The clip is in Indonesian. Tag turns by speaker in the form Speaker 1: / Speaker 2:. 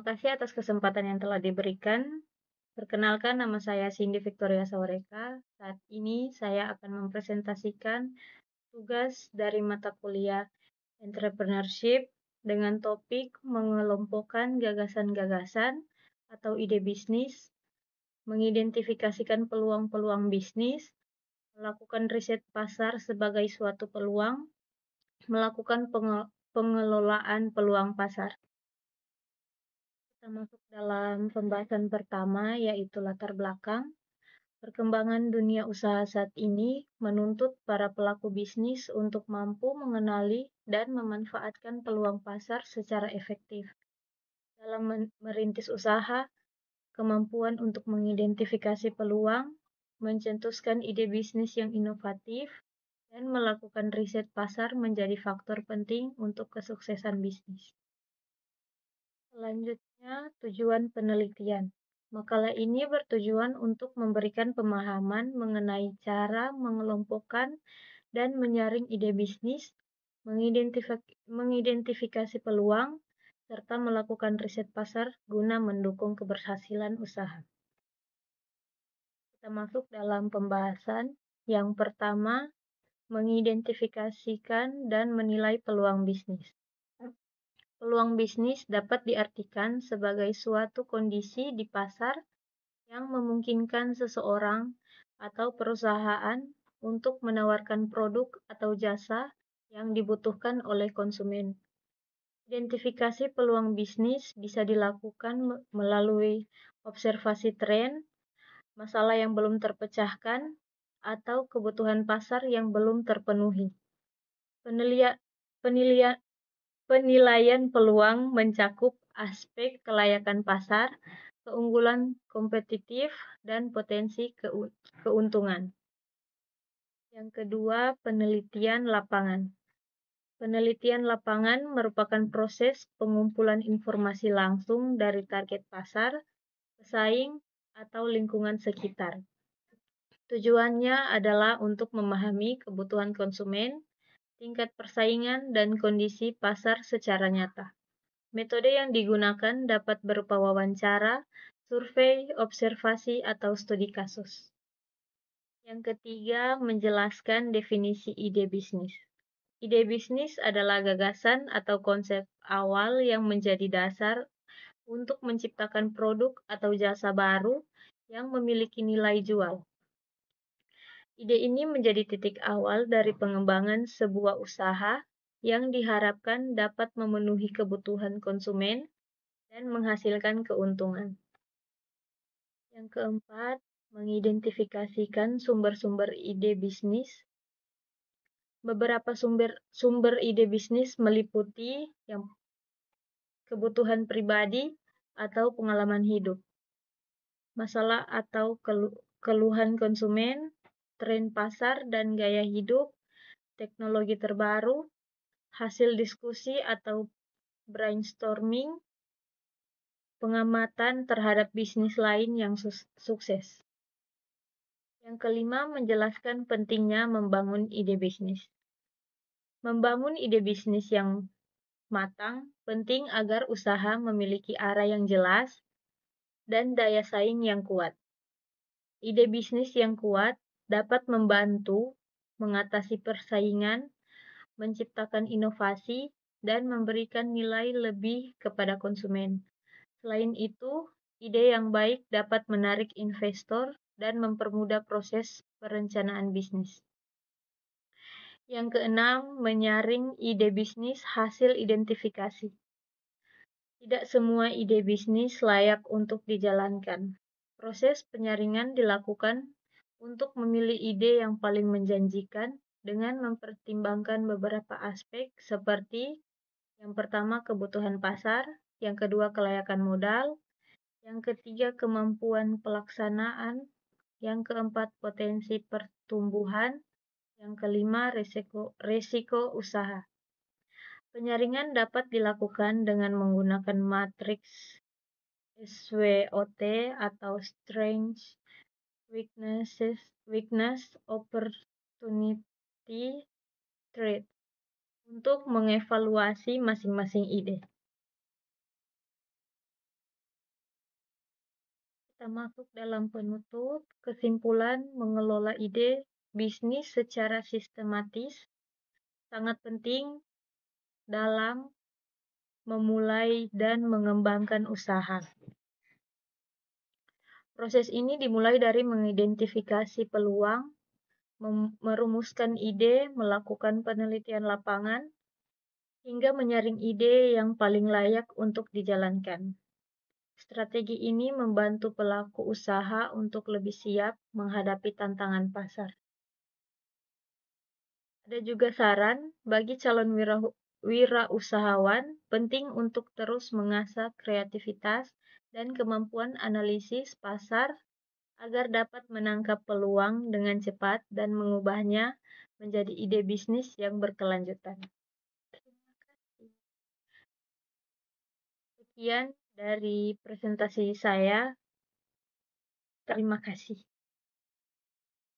Speaker 1: kasih atas kesempatan yang telah diberikan. Perkenalkan, nama saya Cindy Victoria Saureka. Saat ini saya akan mempresentasikan tugas dari mata kuliah Entrepreneurship dengan topik mengelompokkan gagasan-gagasan atau ide bisnis, mengidentifikasikan peluang-peluang bisnis, melakukan riset pasar sebagai suatu peluang, melakukan pengelolaan peluang pasar. Kita masuk dalam pembahasan pertama, yaitu latar belakang. Perkembangan dunia usaha saat ini menuntut para pelaku bisnis untuk mampu mengenali dan memanfaatkan peluang pasar secara efektif. Dalam merintis usaha, kemampuan untuk mengidentifikasi peluang, mencetuskan ide bisnis yang inovatif, dan melakukan riset pasar menjadi faktor penting untuk kesuksesan bisnis. Selanjutnya, tujuan penelitian. Makalah ini bertujuan untuk memberikan pemahaman mengenai cara mengelompokkan dan menyaring ide bisnis, mengidentifikasi peluang, serta melakukan riset pasar guna mendukung keberhasilan usaha. Kita masuk dalam pembahasan. Yang pertama, mengidentifikasikan dan menilai peluang bisnis. Peluang bisnis dapat diartikan sebagai suatu kondisi di pasar yang memungkinkan seseorang atau perusahaan untuk menawarkan produk atau jasa yang dibutuhkan oleh konsumen. Identifikasi peluang bisnis bisa dilakukan melalui observasi tren, masalah yang belum terpecahkan, atau kebutuhan pasar yang belum terpenuhi. Penilaian peluang mencakup aspek kelayakan pasar, keunggulan kompetitif, dan potensi keuntungan. Yang kedua, penelitian lapangan. Penelitian lapangan merupakan proses pengumpulan informasi langsung dari target pasar, pesaing, atau lingkungan sekitar. Tujuannya adalah untuk memahami kebutuhan konsumen, tingkat persaingan, dan kondisi pasar secara nyata. Metode yang digunakan dapat berupa wawancara, survei, observasi, atau studi kasus. Yang ketiga, menjelaskan definisi ide bisnis. Ide bisnis adalah gagasan atau konsep awal yang menjadi dasar untuk menciptakan produk atau jasa baru yang memiliki nilai jual. Ide ini menjadi titik awal dari pengembangan sebuah usaha yang diharapkan dapat memenuhi kebutuhan konsumen dan menghasilkan keuntungan. Yang keempat, mengidentifikasikan sumber-sumber ide bisnis. Beberapa sumber ide bisnis meliputi yang kebutuhan pribadi atau pengalaman hidup, masalah atau keluhan konsumen, tren pasar dan gaya hidup, teknologi terbaru, hasil diskusi atau brainstorming, pengamatan terhadap bisnis lain yang sukses. Yang kelima, menjelaskan pentingnya membangun ide bisnis. Membangun ide bisnis yang matang penting agar usaha memiliki arah yang jelas dan daya saing yang kuat. Ide bisnis yang kuat dapat membantu mengatasi persaingan, menciptakan inovasi, dan memberikan nilai lebih kepada konsumen. Selain itu, ide yang baik dapat menarik investor dan mempermudah proses perencanaan bisnis. Yang keenam, menyaring ide bisnis hasil identifikasi. Tidak semua ide bisnis layak untuk dijalankan. Proses penyaringan dilakukan untuk memilih ide yang paling menjanjikan dengan mempertimbangkan beberapa aspek seperti yang pertama kebutuhan pasar, yang kedua kelayakan modal, yang ketiga kemampuan pelaksanaan, yang keempat potensi pertumbuhan, yang kelima resiko usaha. Penyaringan dapat dilakukan dengan menggunakan matriks SWOT atau Strengths, Weakness, Opportunity, Threat untuk mengevaluasi masing-masing ide. Kita masuk dalam penutup, kesimpulan mengelola ide bisnis secara sistematis sangat penting dalam memulai dan mengembangkan usaha. Proses ini dimulai dari mengidentifikasi peluang, merumuskan ide, melakukan penelitian lapangan, hingga menyaring ide yang paling layak untuk dijalankan. Strategi ini membantu pelaku usaha untuk lebih siap menghadapi tantangan pasar. Ada juga saran bagi calon wirausahawan penting untuk terus mengasah kreativitas dan kemampuan analisis pasar agar dapat menangkap peluang dengan cepat dan mengubahnya menjadi ide bisnis yang berkelanjutan. Sekian dari presentasi saya. Terima kasih.